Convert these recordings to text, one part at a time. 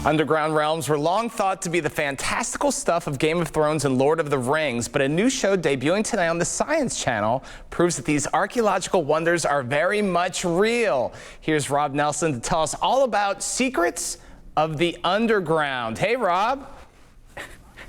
Underground realms were long thought to be the fantastical stuff of Game of Thrones and Lord of the Rings, but a new show debuting tonight on the Science Channel proves that these archaeological wonders are very much real. Here's Rob Nelson to tell us all about secrets of the underground. Hey, Rob.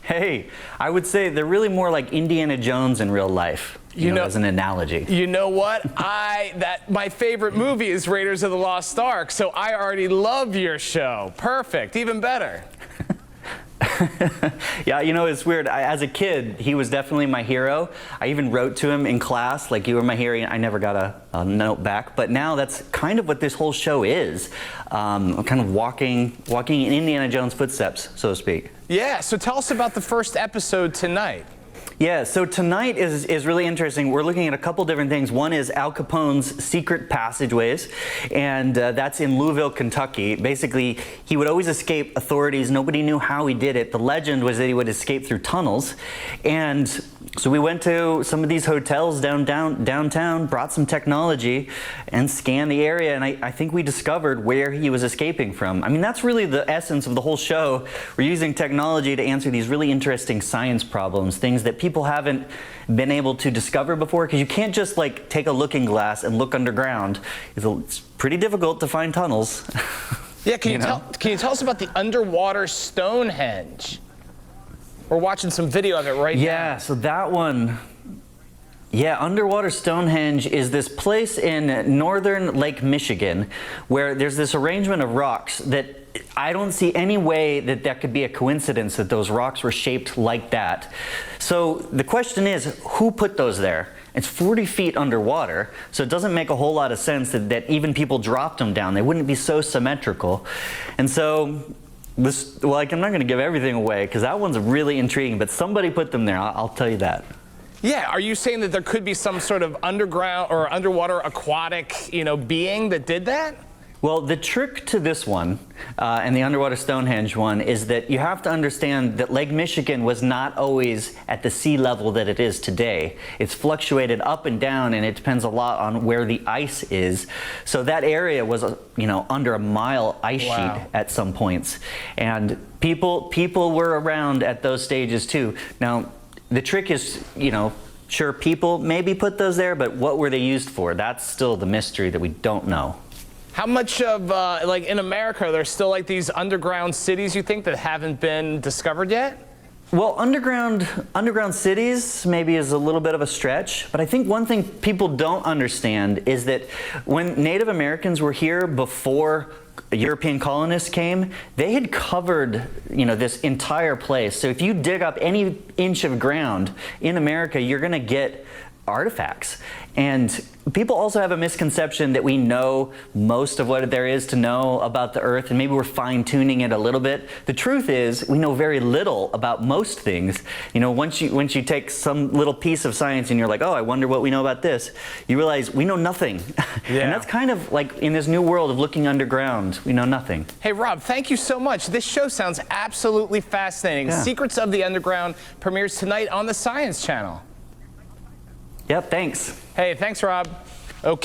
Hey, I would say they're really more like Indiana Jones in real life, you know, as an analogy. You know what? My favorite movie is Raiders of the Lost Ark, so I already love your show. Perfect, even better. Yeah, you know, it's weird. As a kid, he was definitely my hero. I even wrote to him in class, like, you were my hero. I never got a note back. But now that's kind of what this whole show is. Kind of walking in Indiana Jones' footsteps, so to speak. Yeah, so tell us about the first episode tonight. Yeah, so tonight is really interesting. We're looking at a couple different things. One is Al Capone's secret passageways, and that's in Louisville, Kentucky. Basically, he would always escape authorities. Nobody knew how he did it. The legend was that he would escape through tunnels. And so we went to some of these hotels downtown, brought some technology, and scanned the area, and I think we discovered where he was escaping from. I mean, that's really the essence of the whole show. We're using technology to answer these really interesting science problems, things that people haven't been able to discover before, because you can't just like take a looking glass and look underground. It's pretty difficult to find tunnels. Yeah, can you tell us about the underwater Stonehenge? We're watching some video of it right now. Yeah, so that one, yeah, underwater Stonehenge is this place in northern Lake Michigan where there's this arrangement of rocks that I don't see any way that that could be a coincidence that those rocks were shaped like that. So the question is, who put those there? It's 40 feet underwater, so it doesn't make a whole lot of sense that even people dropped them down. They wouldn't be so symmetrical. And so I'm not going to give everything away because that one's really intriguing, but somebody put them there, I'll tell you that. Yeah, are you saying that there could be some sort of underground or underwater aquatic, being that did that? Well, the trick to this one and the underwater Stonehenge one is that you have to understand that Lake Michigan was not always at the sea level that it is today. It's fluctuated up and down, and it depends a lot on where the ice is. So that area was, under a mile ice sheet at some points. And people were around at those stages too. Now, the trick is, sure, people maybe put those there, but what were they used for? That's still the mystery that we don't know. How much of, in America, are there still these underground cities, you think, that haven't been discovered yet? Well, underground cities maybe is a little bit of a stretch, but I think one thing people don't understand is that when Native Americans were here before European colonists came, they had covered, this entire place. So if you dig up any inch of ground in America, you're going to get artifacts. And people also have a misconception that we know most of what there is to know about the Earth, and maybe we're fine-tuning it a little bit. The truth is, we know very little about most things. Once you take some little piece of science and you're like, oh, I wonder what we know about this, you realize we know nothing. Yeah. And that's kind of like in this new world of looking underground, we know nothing. Hey, Rob, thank you so much. This show sounds absolutely fascinating. Yeah. Secrets of the Underground premieres tonight on the Science Channel. Yep, thanks. Hey, thanks, Rob. Okay.